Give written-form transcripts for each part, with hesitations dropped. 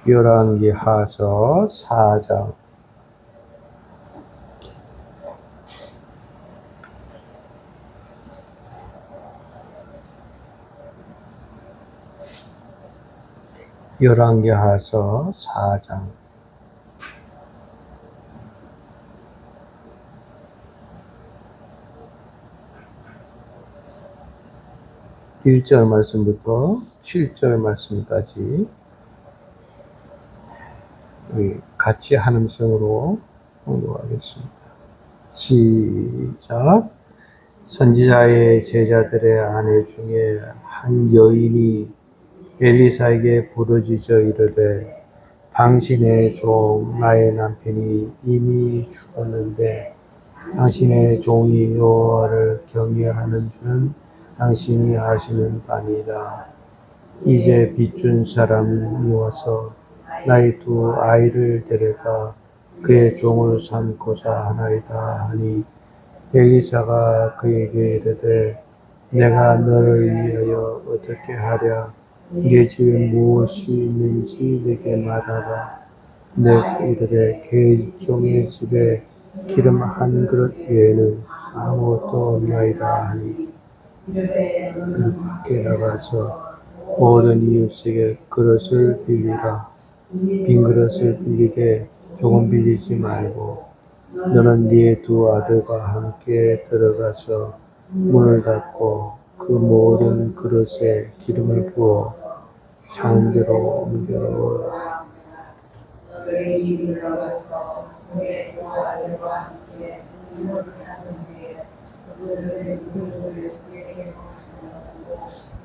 열왕기하서 4장. 열왕기하서 4장. 1절 말씀부터 7절 말씀까지 우리 같이 한 음성으로 공독하겠습니다. 시작. 선지자의 제자들의 아내 중에 한 여인이 엘리사에게 부르짖어 이르되 당신의 종 나의 남편이 이미 죽었는데 당신의 종이 여호와를 경외하는 줄은 당신이 아시는 바니이다. 이제 빚준 사람이 와서 나의 두 아이를 데려가 그의 종을 삼고자 하나이다 하니 엘리사가 그에게 이르되 내가 너를 위하여 어떻게 하랴. 네 집에 무엇이 있는지 내게 말하라. 내가 이르되 그의 종의 집에 기름 한 그릇 외에는 아무것도 없나이다 하니 문 밖에 나가서 모든 이웃에게 그릇을 빌리라. 빈 그릇을 빌리되 조금 빌리지 말고 너는 네 두 아들과 함께 들어가서 문을 닫고 그 모든 그릇에 기름을 부어 자는 대로 옮겨 놓으라. 너희 들어가서 너의 두 아들과 함께 문을 닫은 뒤에 그들의 그릇을 내게 가져가고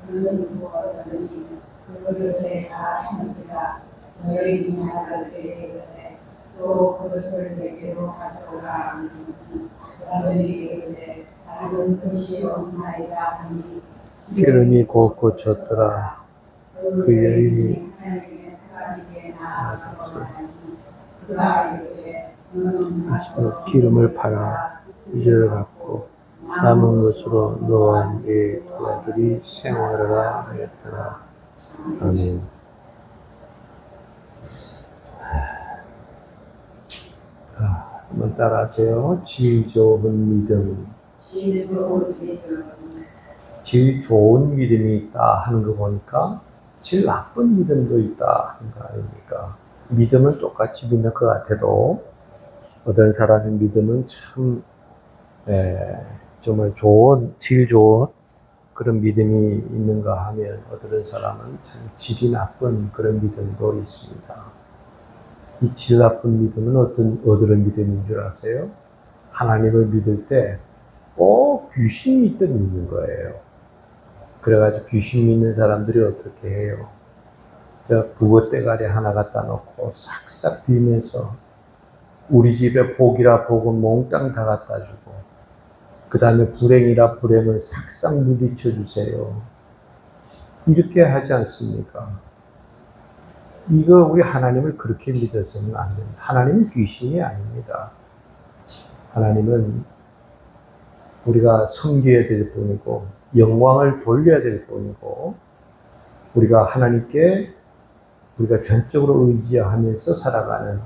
그는 부었더니 그것에 다 찬지라. 너희 이하를 이르되 또 그것을 내게로 가져오라 하니 아들이 이르되 나는 그릇이 없나이다 하니 기름이 곧 고쳤더라. 그 여인이 그래서 기름을 팔아 이제를 갚고 남은 것으로 너와 네 두 아들이 생활하라 하였더라. 아멘. 한번 따라하세요. 질 좋은 믿음. 질 좋은 믿음이 있다 하는 거 보니까 질 나쁜 믿음도 있다 하는 거 아닙니까? 믿음은 똑같이 믿는 것 같아도 어떤 사람의 믿음은 참 정말 질 좋은 그런 믿음이 있는가 하면 어떤 사람은 참 질이 나쁜 그런 믿음도 있습니다. 이 질 나쁜 믿음은 어떤 믿음인 줄 아세요? 하나님을 믿을 때 꼭 귀신 믿듯 믿는 거예요. 그래가지고 귀신 믿는 사람들이 어떻게 해요? 북어대가리 하나 갖다 놓고 싹싹 빌면서 우리 집에 복이라 복은 몽땅 다 갖다 주고 그 다음에 불행이라 불행을 싹싹 물리쳐 주세요. 이렇게 하지 않습니까? 이거 우리 하나님을 그렇게 믿어서는 안 됩니다. 하나님은 귀신이 아닙니다. 하나님은 우리가 섬겨야 될 뿐이고 영광을 돌려야 될 뿐이고 우리가 하나님께 우리가 전적으로 의지하면서 살아가는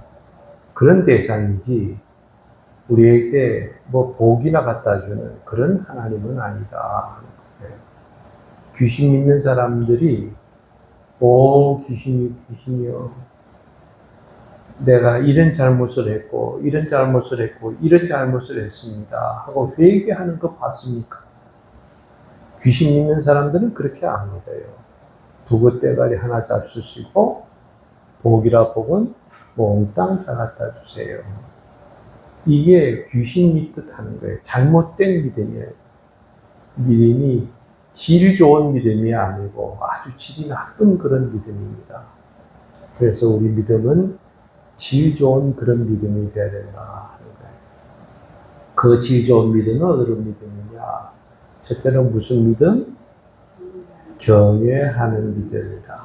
그런 대상이지 우리에게 뭐 복이나 갖다 주는 그런 하나님은 아니다. 귀신 믿는 사람들이 귀신이요. 내가 이런 잘못을 했고 이런 잘못을 했습니다 하고 회개하는 거 봤습니까? 귀신 믿는 사람들은 그렇게 안 믿어요. 북어대가리 하나 잡수시고 복이라 복은 몽땅 다 갖다 주세요. 이게 귀신 믿듯 하는 거예요. 잘못된 믿음이에요. 믿음이 질 좋은 믿음이 아니고 아주 질이 나쁜 그런 믿음입니다. 그래서 우리 믿음은 질 좋은 그런 믿음이 되어야 된다 하는 거예요. 그 질 좋은 믿음은 어떤 믿음이냐? 첫째는 무슨 믿음? 경외하는 믿음이다.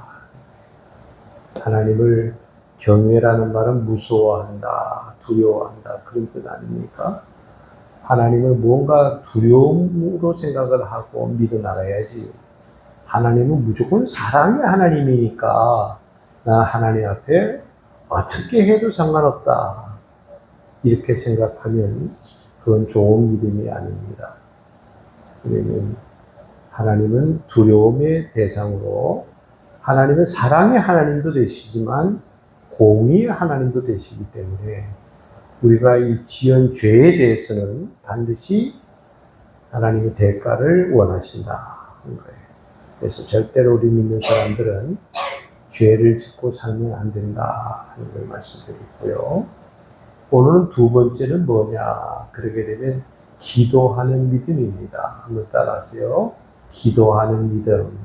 하나님을 경외라는 말은 무서워한다, 두려워한다 그런 뜻 아닙니까? 하나님을 뭔가 두려움으로 생각을 하고 믿어 나가야지. 하나님은 무조건 사랑의 하나님이니까 나 하나님 앞에 어떻게 해도 상관없다. 이렇게 생각하면 그건 좋은 믿음이 아닙니다. 왜냐하면 하나님은 두려움의 대상으로, 하나님은 사랑의 하나님도 되시지만 공의의 하나님도 되시기 때문에 우리가 이 지은 죄에 대해서는 반드시 하나님의 대가를 원하신다는 거예요. 그래서 절대로 우리 믿는 사람들은 죄를 짓고 살면 안 된다는 걸 말씀드리고요. 오늘은 두 번째는 뭐냐? 그러게 되면 기도하는 믿음입니다. 한번 따라하세요. 기도하는 믿음.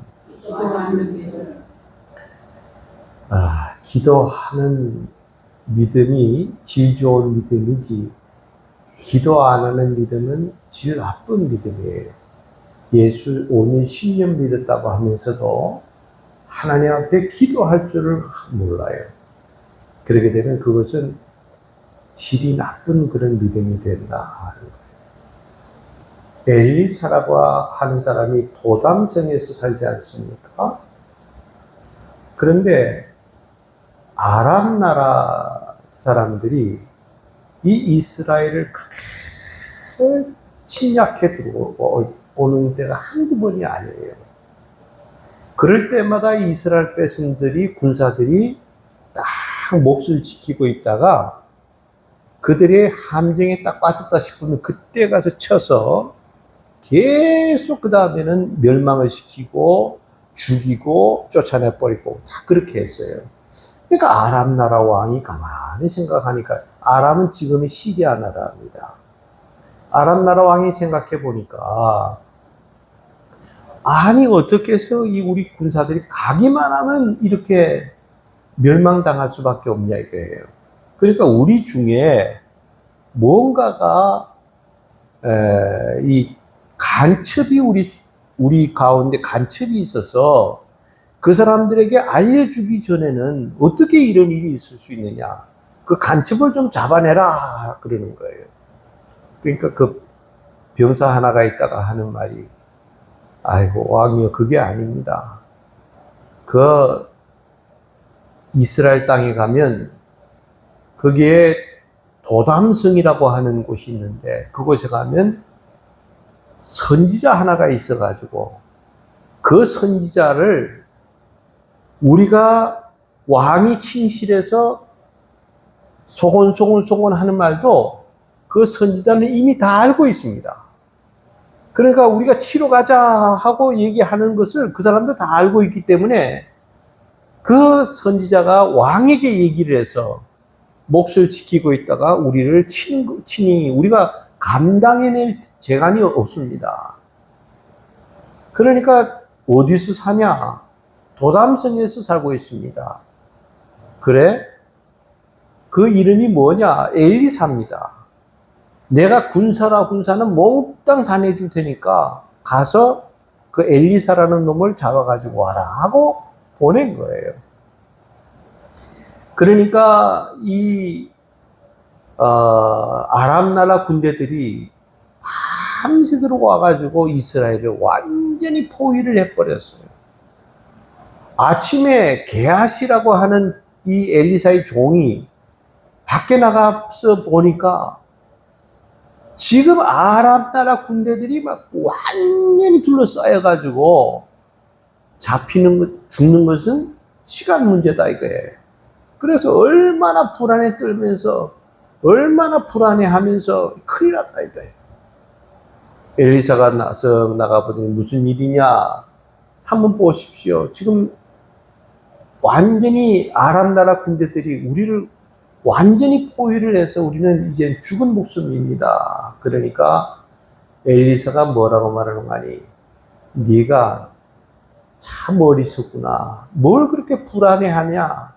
기도하는 믿음이 질 좋은 믿음이지, 기도 안 하는 믿음은 질 나쁜 믿음이에요. 예수 5년 10년 믿었다고 하면서도 하나님 앞에 기도할 줄을 몰라요. 그렇게 되면 그것은 질이 나쁜 그런 믿음이 된다. 엘리사라고 하는 사람이 도담성에서 살지 않습니까? 그런데 아람 나라 사람들이 이 이스라엘을 그렇게 침략해 들어오는 때가 한두 번이 아니에요. 그럴 때마다 이스라엘 백성들이, 군사들이 딱 몫을 지키고 있다가 그들의 함정에 딱 빠졌다 싶으면 그때 가서 쳐서 계속 그 다음에는 멸망을 시키고 죽이고 쫓아내버리고 다 그렇게 했어요. 그러니까 아람 나라 왕이 가만히 생각하니까, 아람은 지금의 시리아 나라입니다. 아람 나라 왕이 생각해 보니까, 아니 어떻게 해서 이 우리 군사들이 가기만 하면 이렇게 멸망당할 수밖에 없냐 이거예요. 그러니까 우리 중에 뭔가가 이 간첩이 우리 가운데 간첩이 있어서 그 사람들에게 알려주기 전에는 어떻게 이런 일이 있을 수 있느냐, 그 간첩을 좀 잡아내라 그러는 거예요. 그러니까 그 병사 하나가 있다가 하는 말이, 아이고 왕이요, 그게 아닙니다. 그 이스라엘 땅에 가면 거기에 도담성이라고 하는 곳이 있는데, 그곳에 가면 선지자 하나가 있어가지고 그 선지자를 우리가 왕이 침실에서 소곤소곤 하는 말도 그 선지자는 이미 다 알고 있습니다. 그러니까 우리가 치러 가자 하고 얘기하는 것을 그 사람도 다 알고 있기 때문에 그 선지자가 왕에게 얘기를 해서 몫을 지키고 있다가 우리를 치니 우리가 감당해낼 재간이 없습니다. 그러니까 어디서 사냐? 도담성에서 살고 있습니다. 그래? 그 이름이 뭐냐? 엘리사입니다. 내가 군사는 몽땅 다 내줄 테니까 가서 그 엘리사라는 놈을 잡아가지고 와라 하고 보낸 거예요. 그러니까 이 아람 나라 군대들이 밤새도록 와가지고 이스라엘을 완전히 포위를 해버렸어요. 아침에 게하시라고 하는 이 엘리사의 종이 밖에 나가서 보니까 지금 아람 나라 군대들이 막 완전히 둘러싸여가지고 죽는 것은 시간 문제다 이거예요. 그래서 얼마나 불안에 떨면서, 얼마나 불안해하면서 큰일 났다 이거예요. 엘리사가 나가보더니 무슨 일이냐? 한번 보십시오. 지금 완전히 아람 나라 군대들이 우리를 완전히 포위를 해서 우리는 이제 죽은 목숨입니다. 그러니까 엘리사가 뭐라고 말하는 거 아니? 네가 참 어리석구나. 뭘 그렇게 불안해하냐?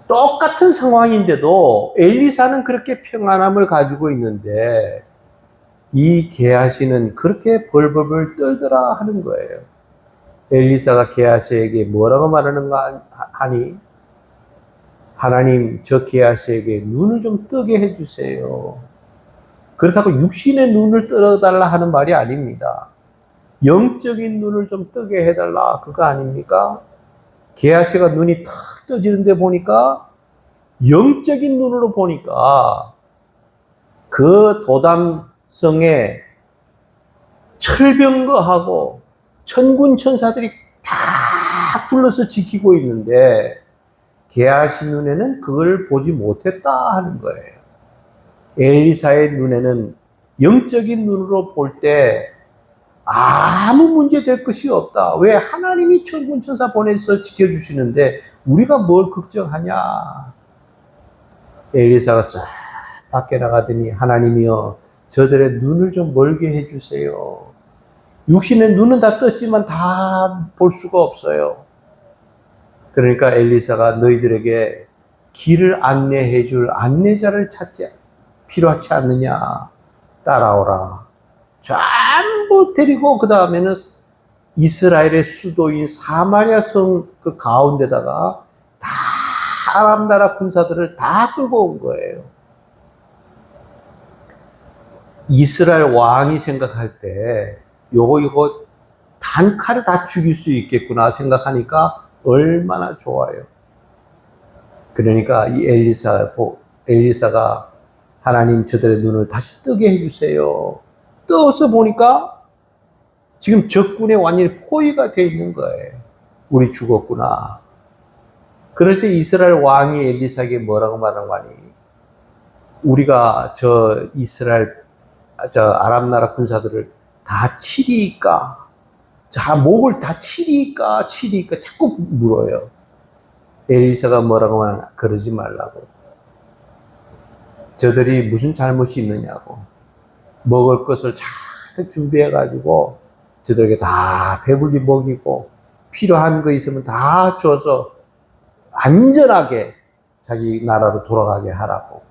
똑같은 상황인데도 엘리사는 그렇게 평안함을 가지고 있는데 이 게하시는 그렇게 벌벌벌 떨더라 하는 거예요. 엘리사가 게하시에게 뭐라고 말하는가 하니, 하나님 저 게하시에게 눈을 좀 뜨게 해주세요. 그렇다고 육신의 눈을 떠달라 하는 말이 아닙니다. 영적인 눈을 좀 뜨게 해달라 그거 아닙니까? 게하시가 눈이 탁 떠지는데 보니까 영적인 눈으로 보니까 그 도담성에 철병거하고 천군 천사들이 다 둘러서 지키고 있는데 게하시 눈에는 그걸 보지 못했다 하는 거예요. 엘리사의 눈에는 영적인 눈으로 볼 때 아무 문제 될 것이 없다. 왜? 하나님이 천군 천사 보내서 지켜주시는데 우리가 뭘 걱정하냐. 엘리사가 싹 밖에 나가더니 하나님이여 저들의 눈을 좀 멀게 해주세요. 육신의 눈은 다 떴지만 다 볼 수가 없어요. 그러니까 엘리사가 너희들에게 길을 안내해 줄 안내자를 찾지 필요하지 않느냐. 따라오라. 전부 데리고 그 다음에는 이스라엘의 수도인 사마리아 성 그 가운데다가 다 아람 나라 군사들을 다 끌고 온 거예요. 이스라엘 왕이 생각할 때 이거 단칼에 다 죽일 수 있겠구나 생각하니까 얼마나 좋아요. 그러니까 이 엘리사가 하나님 저들의 눈을 다시 뜨게 해주세요. 떠서 보니까 지금 적군에 완전히 포위가 되어 있는 거예요. 우리 죽었구나. 그럴 때 이스라엘 왕이 엘리사에게 뭐라고 말하고 하니 우리가 저 아람 나라 군사들을 다 치리까? 자, 목을 다 치리까 자꾸 물어요. 엘리사가 뭐라고 하나 그러지 말라고. 저들이 무슨 잘못이 있느냐고. 먹을 것을 잔뜩 준비해가지고 저들에게 다 배불리 먹이고 필요한 거 있으면 다 줘서 안전하게 자기 나라로 돌아가게 하라고.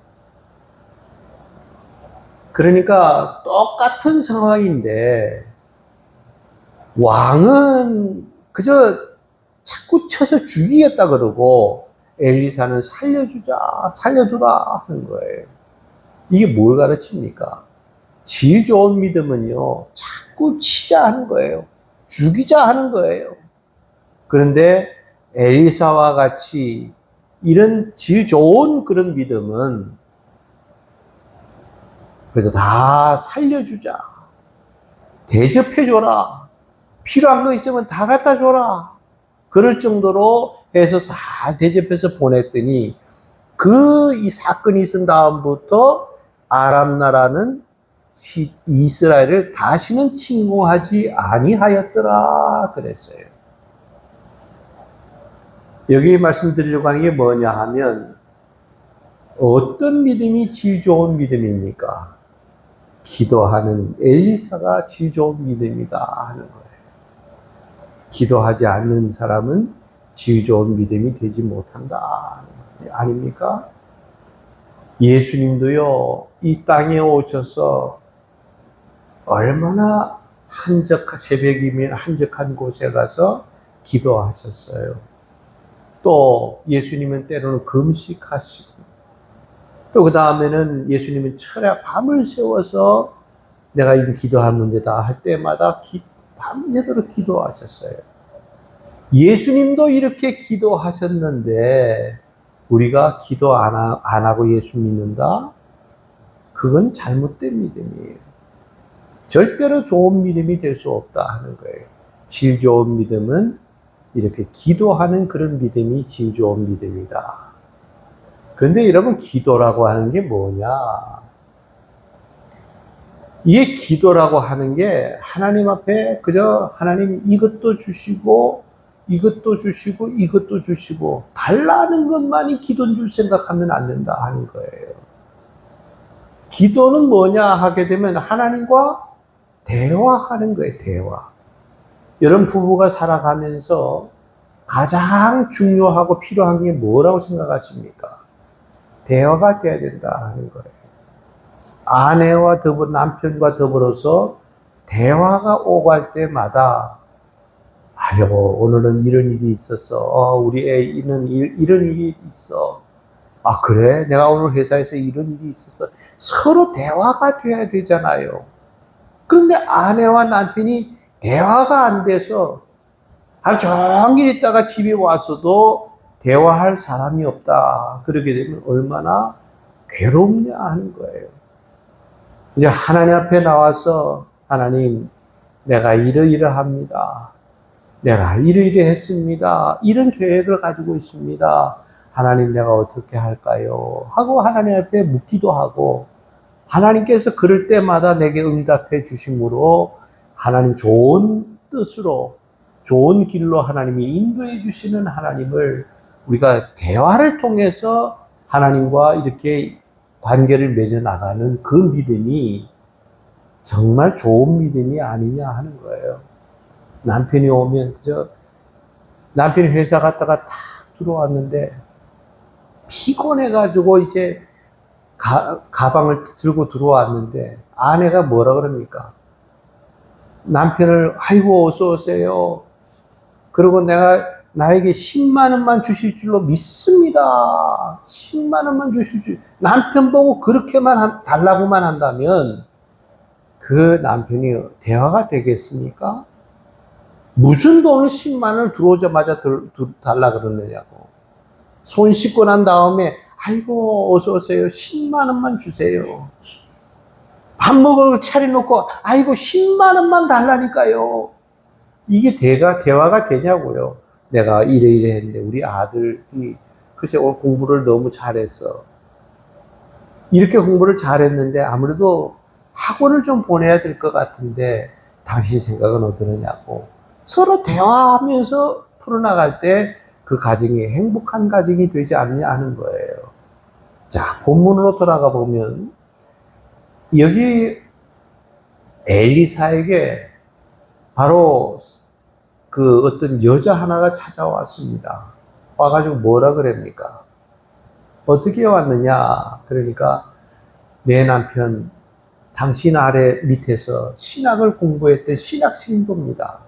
그러니까 똑같은 상황인데 왕은 그저 자꾸 쳐서 죽이겠다 그러고 엘리사는 살려주라 하는 거예요. 이게 뭘 가르칩니까? 질 좋은 믿음은요, 자꾸 치자 하는 거예요. 죽이자 하는 거예요. 그런데 엘리사와 같이 이런 질 좋은 그런 믿음은 그래서 다 살려주자. 대접해줘라. 필요한 거 있으면 다 갖다 줘라. 그럴 정도로 해서 다 대접해서 보냈더니 이 사건이 있은 다음부터 아람 나라는 이스라엘을 다시는 침공하지 아니하였더라 그랬어요. 여기 말씀드리려고 하는 게 뭐냐 하면 어떤 믿음이 질 좋은 믿음입니까? 기도하는 엘리사가 질 좋은 믿음이다 하는 거예요. 기도하지 않는 사람은 질 좋은 믿음이 되지 못한다. 아닙니까? 예수님도요, 이 땅에 오셔서 얼마나 새벽이면 한적한 곳에 가서 기도하셨어요. 또 예수님은 때로는 금식하시고, 또 그 다음에는 예수님은 철야 밤을 세워서 내가 이 기도할 문제다 할 때마다 밤새도록 기도하셨어요. 예수님도 이렇게 기도하셨는데 우리가 기도 안 하고 예수 믿는다? 그건 잘못된 믿음이에요. 절대로 좋은 믿음이 될 수 없다 하는 거예요. 질 좋은 믿음은 이렇게 기도하는 그런 믿음이 질 좋은 믿음이다. 그런데 여러분, 기도라고 하는 게 뭐냐? 이게 기도라고 하는 게 하나님 앞에 그저 하나님 이것도 주시고 이것도 주시고 이것도 주시고 달라는 것만이 기도인 줄 생각하면 안 된다 하는 거예요. 기도는 뭐냐 하게 되면 하나님과 대화하는 거예요. 대화. 여러분 부부가 살아가면서 가장 중요하고 필요한 게 뭐라고 생각하십니까? 대화가 돼야 된다 하는 거예요. 아내와 남편과 더불어서 대화가 오갈 때마다 아유, 오늘은 이런 일이 있었어. 우리 애는 이런 일이 있어. 아, 그래? 내가 오늘 회사에서 이런 일이 있었어. 서로 대화가 돼야 되잖아요. 그런데 아내와 남편이 대화가 안 돼서 하루 종일 있다가 집에 와서도 대화할 사람이 없다. 그러게 되면 얼마나 괴롭냐 하는 거예요. 이제 하나님 앞에 나와서 하나님, 내가 이러이러합니다. 내가 이러이러했습니다. 이런 계획을 가지고 있습니다. 하나님, 내가 어떻게 할까요? 하고 하나님 앞에 묻기도 하고, 하나님께서 그럴 때마다 내게 응답해 주심으로 하나님 좋은 뜻으로 좋은 길로 하나님이 인도해 주시는 하나님을 우리가 대화를 통해서 하나님과 이렇게 관계를 맺어 나가는 그 믿음이 정말 좋은 믿음이 아니냐 하는 거예요. 남편이 오면 남편이 회사 갔다가 탁 들어왔는데 피곤해가지고 이제 가방을 들고 들어왔는데 아내가 뭐라 그럽니까? 남편을 아이고 어서 오세요. 그리고 나에게 10만 원만 주실 줄로 믿습니다. 10만 원만 주실 줄. 남편 보고 그렇게만 달라고만 한다면 그 남편이 대화가 되겠습니까? 무슨 돈을 10만 원을 들어오자마자 달라 그러느냐고. 손 씻고 난 다음에 아이고 어서 오세요. 10만 원만 주세요. 밥 먹을 거 차려놓고 아이고 10만 원만 달라니까요. 이게 대화가 되냐고요. 내가 이래 했는데 우리 아들이 글쎄 오늘 공부를 너무 잘했어. 이렇게 공부를 잘했는데 아무래도 학원을 좀 보내야 될 것 같은데 당신 생각은 어떠느냐고. 서로 대화하면서 풀어나갈 때 그 가정이 행복한 가정이 되지 않냐 하는 거예요. 자, 본문으로 돌아가 보면 여기 엘리사에게 바로 그 어떤 여자 하나가 찾아왔습니다. 와가지고 뭐라 그럽니까? 어떻게 왔느냐? 그러니까 내 남편 당신 아래 밑에서 신학을 공부했던 신학생도입니다.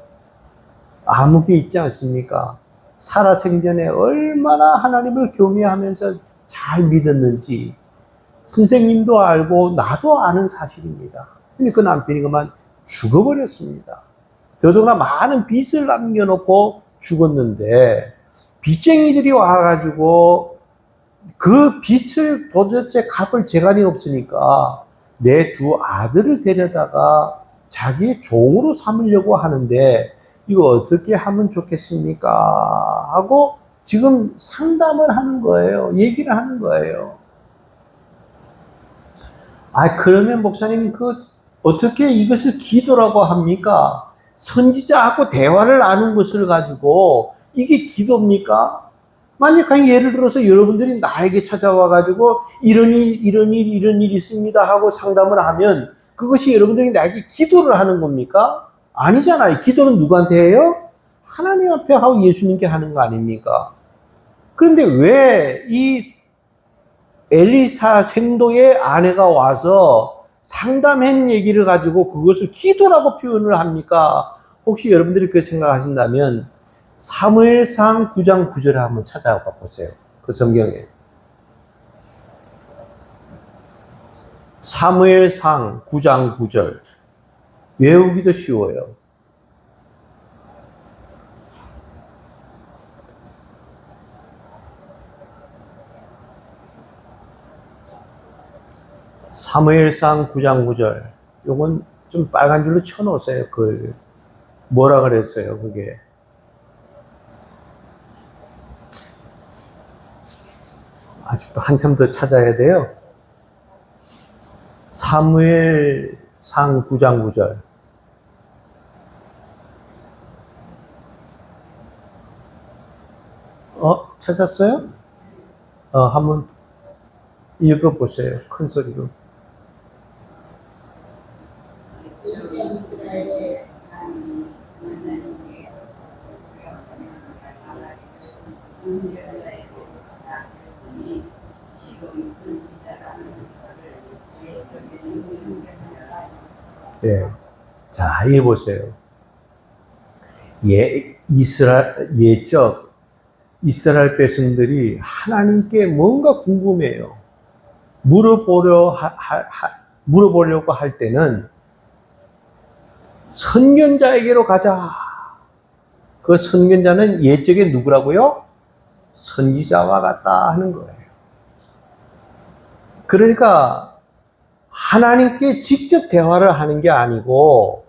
암흑이 있지 않습니까? 살아생전에 얼마나 하나님을 경외하면서 잘 믿었는지 선생님도 알고 나도 아는 사실입니다. 근데 그 남편이 그만 죽어버렸습니다. 더더구나 많은 빚을 남겨놓고 죽었는데 빚쟁이들이 와가지고 그 빚을 도대체 갚을 재간이 없으니까 내 두 아들을 데려다가 자기의 종으로 삼으려고 하는데 이거 어떻게 하면 좋겠습니까? 하고 지금 상담을 하는 거예요. 얘기를 하는 거예요. 그러면 목사님 어떻게 이것을 기도라고 합니까? 선지자하고 대화를 나눈 것을 가지고 이게 기도입니까? 만약에 예를 들어서 여러분들이 나에게 찾아와가지고 이런 일 있습니다 하고 상담을 하면 그것이 여러분들이 나에게 기도를 하는 겁니까? 아니잖아요. 기도는 누구한테 해요? 하나님 앞에 하고 예수님께 하는 거 아닙니까? 그런데 왜 이 엘리사 생도의 아내가 와서 상담한 얘기를 가지고 그것을 기도라고 표현을 합니까? 혹시 여러분들이 그 생각하신다면 사무엘상 9장 9절에 한번 찾아가 보세요. 그 성경에. 사무엘상 9장 9절. 외우기도 쉬워요. 사무엘상 9장 9절. 요건 좀 빨간 줄로 쳐놓으세요. 뭐라 그랬어요, 그게. 아직도 한참 더 찾아야 돼요. 사무엘상 9장 9절. 찾았어요? 한번 읽어보세요. 큰 소리로. 예. 자, 이 보세요. 예적 이스라엘 백성들이 하나님께 뭔가 궁금해요. 물어보려고 할 때는 선견자에게로 가자. 그 선견자는 옛적에 누구라고요? 선지자와 같다 하는 거예요. 그러니까 하나님께 직접 대화를 하는 게 아니고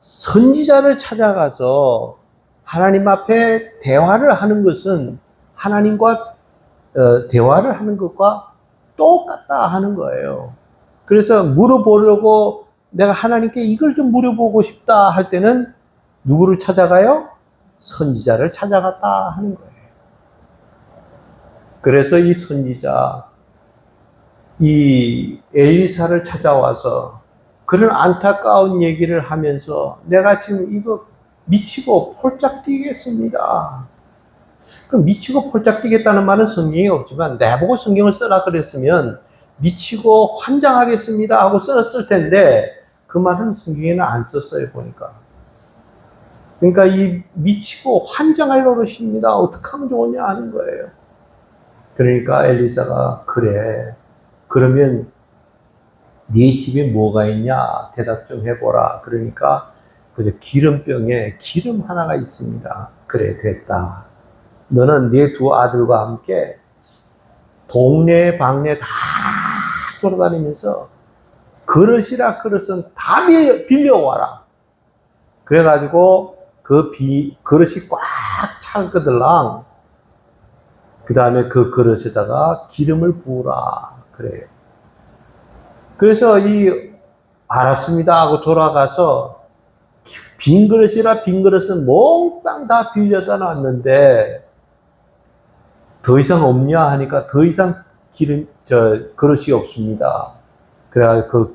선지자를 찾아가서 하나님 앞에 대화를 하는 것은 하나님과 대화를 하는 것과 똑같다 하는 거예요. 그래서 물어보려고 내가 하나님께 이걸 좀 물어보고 싶다 할 때는 누구를 찾아가요? 선지자를 찾아갔다 하는 거예요. 그래서 이 선지자, 이 엘리사를 찾아와서 그런 안타까운 얘기를 하면서 내가 지금 이거 미치고 폴짝 뛰겠습니다. 그 미치고 폴짝 뛰겠다는 말은 성경에 없지만 내보고 성경을 써라 그랬으면 미치고 환장하겠습니다 하고 썼을 텐데 그 말은 성경에는 안 썼어요 보니까. 그러니까 이 미치고 환장할 노릇입니다. 어떻게 하면 좋으냐 하는 거예요. 그러니까 엘리사가 그래 그러면 네 집에 뭐가 있냐 대답 좀 해보라. 그러니까 그저 기름병에 기름 하나가 있습니다. 그래 됐다. 너는 네 두 아들과 함께 동네 방네 다 돌아다니면서 그릇이라 그릇은 다 빌려와라. 그래가지고 그 그릇이 꽉 차거들랑 그 다음에 그 그릇에다가 기름을 부으라 그래요. 그래서 알았습니다 하고 돌아가서 빈 그릇이라 빈 그릇은 몽땅 다 빌려져 놨는데 더 이상 없냐 하니까 더 이상 그릇이 없습니다. 그래서 그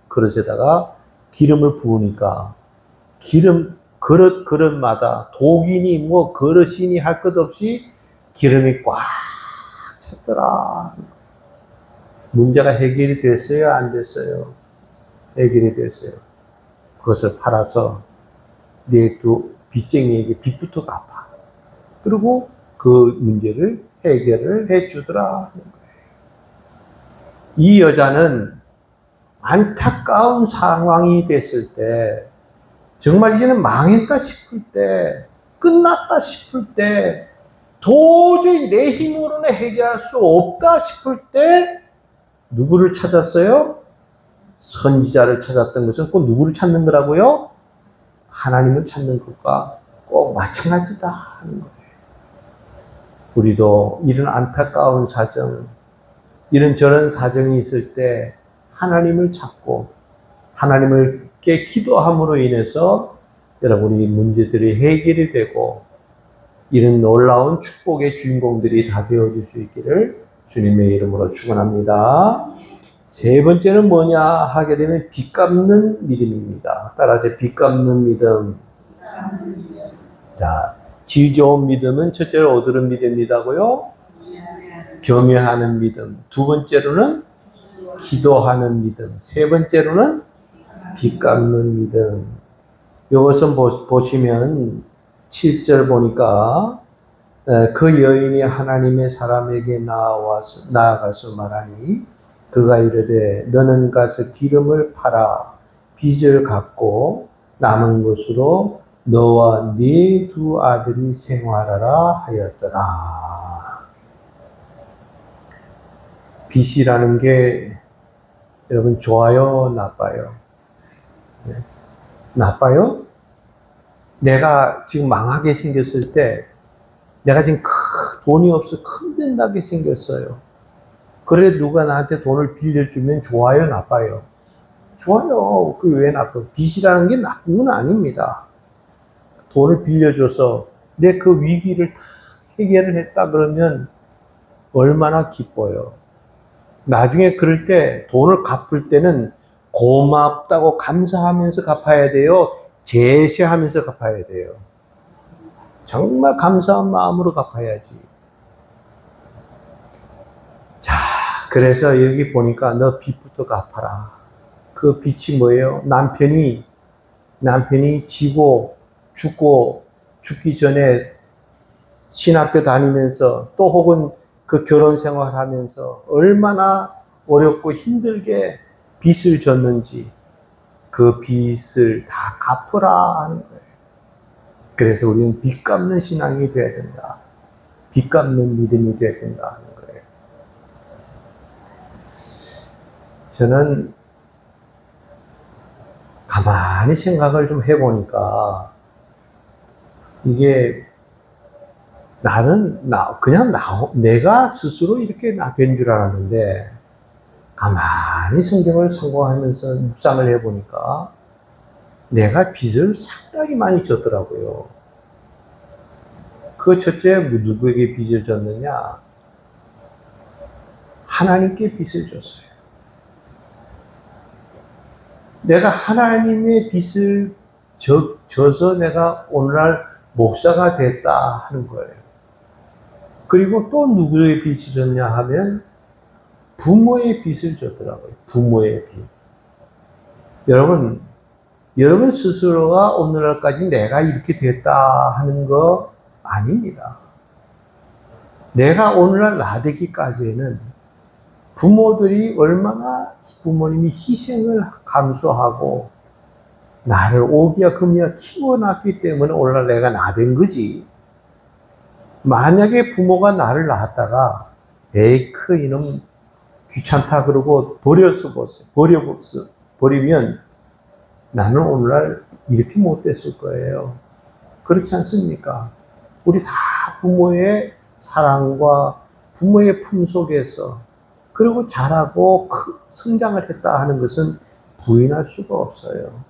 그릇에다가 기름을 부으니까 그릇마다 독이니 뭐 그릇이니 할 것 없이 기름이 꽉 찼더라. 문제가 해결이 됐어요? 안 됐어요? 해결이 됐어요. 그것을 팔아서 내 또 빚쟁이에게 빚부터 갚아. 그리고 그 문제를 해결을 해주더라 하는 거예요. 이 여자는 안타까운 상황이 됐을 때 정말 이제는 망했다 싶을 때 끝났다 싶을 때 도저히 내 힘으로는 해결할 수 없다 싶을 때 누구를 찾았어요? 선지자를 찾았던 것은 꼭 누구를 찾는 거라고요? 하나님을 찾는 것과 꼭 마찬가지다 하는 거예요. 우리도 이런 안타까운 사정, 이런저런 사정이 있을 때 하나님을 찾고 하나님께 기도함으로 인해서 여러분이 문제들이 해결이 되고 이런 놀라운 축복의 주인공들이 다 되어질 수 있기를 주님의 이름으로 축원합니다. 세 번째는 뭐냐 하게 되면 빚 갚는 믿음입니다. 따라서 빚 갚는 믿음. 자, 질 좋은 믿음은 첫째로 얻으는 믿음이라고요. 경외하는 믿음. 두 번째로는 기도하는 믿음. 세 번째로는 빚 갚는 믿음. 이것은 보시면 7절 보니까 그 여인이 하나님의 사람에게 나아가서 말하니 그가 이르되 너는 가서 기름을 팔아 빚을 갚고 남은 것으로 너와 네 두 아들이 생활하라 하였더라. 빚이라는 게 여러분 좋아요, 나빠요? 네. 나빠요? 내가 지금 망하게 생겼을 때 내가 지금 돈이 없어 큰 빚나게 생겼어요. 그래 누가 나한테 돈을 빌려주면 좋아요, 나빠요? 좋아요. 그게 왜 나빠요? 빚이라는 게 나쁜 건 아닙니다. 돈을 빌려줘서 내 그 위기를 다 해결을 했다 그러면 얼마나 기뻐요. 나중에 그럴 때 돈을 갚을 때는 고맙다고 감사하면서 갚아야 돼요. 제시하면서 갚아야 돼요. 정말 감사한 마음으로 갚아야지. 자, 그래서 여기 보니까 너 빚부터 갚아라. 그 빚이 뭐예요? 남편이 죽기 전에 신학교 다니면서 또 혹은 그 결혼 생활하면서 얼마나 어렵고 힘들게 빚을 졌는지 그 빚을 다 갚으라 하는 거예요. 그래서 우리는 빚 갚는 신앙이 돼야 된다. 빚 갚는 믿음이 돼야 된다 하는 거예요. 저는 가만히 생각을 좀 해보니까 이게 그냥 내가 스스로 이렇게 된 줄 알았는데 가만히 성경을 성공하면서 묵상을 해보니까 내가 빚을 상당히 많이 졌더라고요. 그 첫째, 누구에게 빚을 졌느냐? 하나님께 빚을 졌어요. 내가 하나님의 빚을 져서 내가 오늘날 목사가 됐다 하는 거예요. 그리고 또 누구의 빚을 졌냐 하면 부모의 빚을 졌더라고요. 부모의 빚. 여러분 스스로가 오늘날까지 내가 이렇게 됐다 하는 거 아닙니다. 내가 오늘날 나 되기까지는 부모들이 얼마나 부모님이 희생을 감수하고 나를 오기야 금이야 키워놨기 때문에 오늘날 내가 나 된 거지. 만약에 부모가 나를 낳았다가 에이 그 이놈 귀찮다 그러고 버리면 나는 오늘날 이렇게 못 됐을 거예요. 그렇지 않습니까? 우리 다 부모의 사랑과 부모의 품 속에서 그리고 자라고 성장을 했다 하는 것은 부인할 수가 없어요.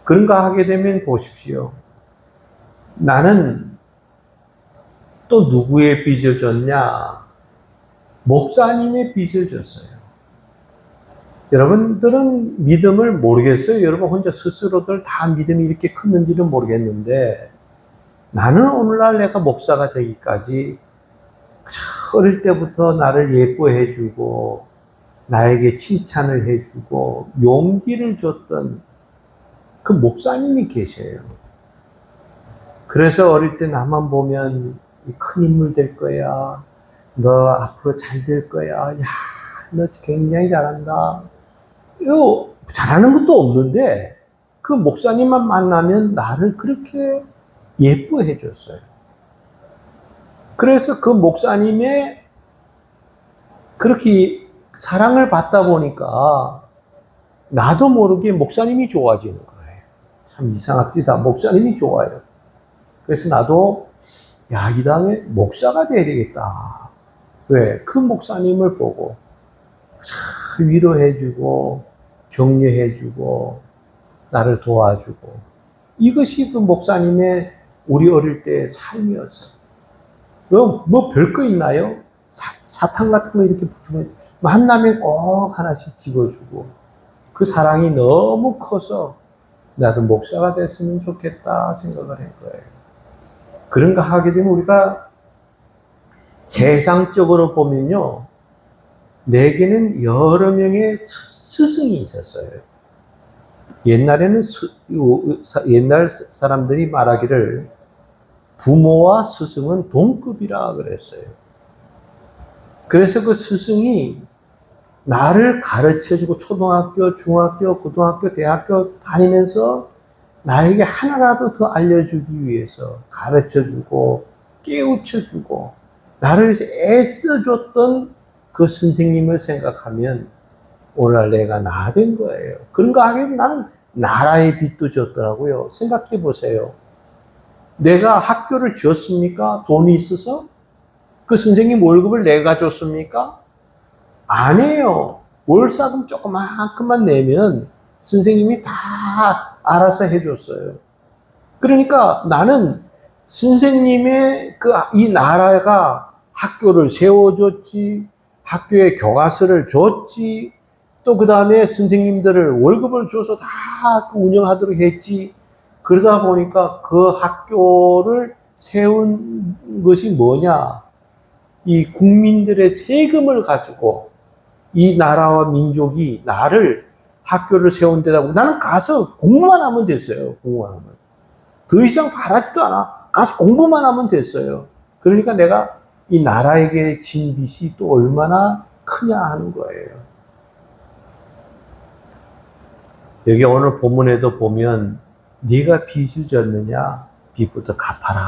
그런가 하게 되면 보십시오. 나는 또 누구의 빚을 졌냐? 목사님의 빚을 졌어요. 여러분들은 믿음을 모르겠어요. 여러분 혼자 스스로들 다 믿음이 이렇게 컸는지는 모르겠는데 나는 오늘날 내가 목사가 되기까지 어릴 때부터 나를 예뻐해주고 나에게 칭찬을 해주고 용기를 줬던 그 목사님이 계셔요. 그래서 어릴 때 나만 보면 큰 인물 될 거야. 너 앞으로 잘 될 거야. 야, 너 굉장히 잘한다. 이거 잘하는 것도 없는데 그 목사님만 만나면 나를 그렇게 예뻐해 줬어요. 그래서 그 목사님의 그렇게 사랑을 받다 보니까 나도 모르게 목사님이 좋아지는 거예요. 참 이상합니다. 목사님이 좋아요. 그래서 나도 이 다음에 목사가 돼야 되겠다. 왜? 그 목사님을 보고 참 위로해주고 격려해주고 나를 도와주고 이것이 그 목사님의 우리 어릴 때의 삶이었어요. 뭐 별거 있나요? 사탕 같은 거 이렇게 붙으면 만나면 꼭 하나씩 집어주고 그 사랑이 너무 커서 나도 목사가 됐으면 좋겠다 생각을 한 거예요. 그런가 하게 되면 우리가 세상적으로 보면요, 내게는 여러 명의 스승이 있었어요. 옛날에는 옛날 사람들이 말하기를 부모와 스승은 동급이라 그랬어요. 그래서 그 스승이 나를 가르쳐주고 초등학교, 중학교, 고등학교, 대학교 다니면서 나에게 하나라도 더 알려주기 위해서 가르쳐주고 깨우쳐주고 나를 애써줬던 그 선생님을 생각하면 오늘 내가 나 된 거예요. 그런가 하기엔 나는 나라의 빚도 졌더라고요. 생각해 보세요. 내가 학교를 지었습니까? 돈이 있어서? 그 선생님 월급을 내가 줬습니까? 아니에요. 월사금 조그만큼만 내면 선생님이 다 알아서 해줬어요. 그러니까 나는 선생님의 이 나라가 학교를 세워줬지, 학교에 교과서를 줬지, 또 그 다음에 선생님들을 월급을 줘서 다 운영하도록 했지. 그러다 보니까 그 학교를 세운 것이 뭐냐? 이 국민들의 세금을 가지고 이 나라와 민족이 나를 학교를 세운 데라고 나는 가서 공부만 하면 됐어요. 공부만 하면. 더 이상 바라지도 않아. 가서 공부만 하면 됐어요. 그러니까 내가 이 나라에게 진 빚이 또 얼마나 크냐 하는 거예요. 여기 오늘 본문에도 보면 네가 빚을 졌느냐? 빚부터 갚아라.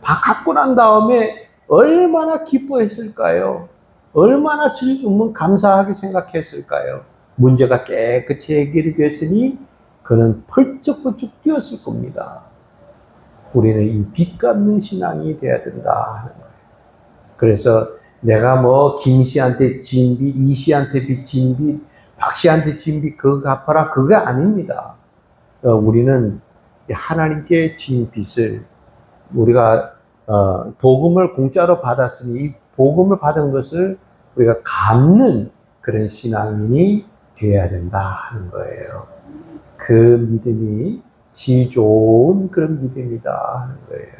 다 갚고 난 다음에 얼마나 기뻐했을까요? 얼마나 즐거운 감사하게 생각했을까요? 문제가 깨끗이 해결이 됐으니 그는 펄쩍펄쩍 뛰었을 겁니다. 우리는 이 빚 갚는 신앙이 돼야 된다 하는 거예요. 그래서 내가 뭐 김 씨한테 진 빚, 이 씨한테 빚진 빚, 박 씨한테 진 빚 그거 갚아라 그게 아닙니다. 우리는 하나님께 진 빚을 우리가 복음을 공짜로 받았으니 이 복음을 받은 것을 우리가 갚는 그런 신앙인이 되어야 된다 하는 거예요. 그 믿음이 질 좋은 그런 믿음이다 하는 거예요.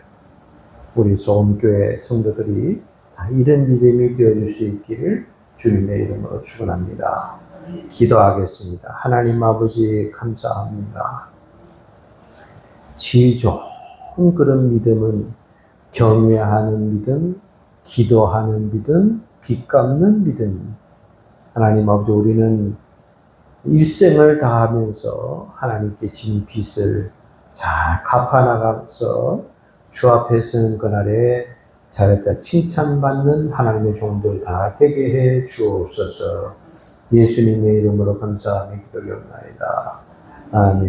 우리 소음교회 성도들이 다 이런 믿음이 되어줄 수 있기를 주님의 이름으로 축원합니다. 기도하겠습니다. 하나님 아버지 감사합니다. 질 좋은 그런 믿음은 경외하는 믿음, 기도하는 믿음, 빚 갚는 믿음. 하나님 아버지 우리는 일생을 다하면서 하나님께 진 빚을 잘 갚아나가서 주 앞에 서는 그날에 잘했다 칭찬받는 하나님의 종들 다 되게 해 주옵소서. 예수님의 이름으로 감사하며 기도하옵나이다. 아멘.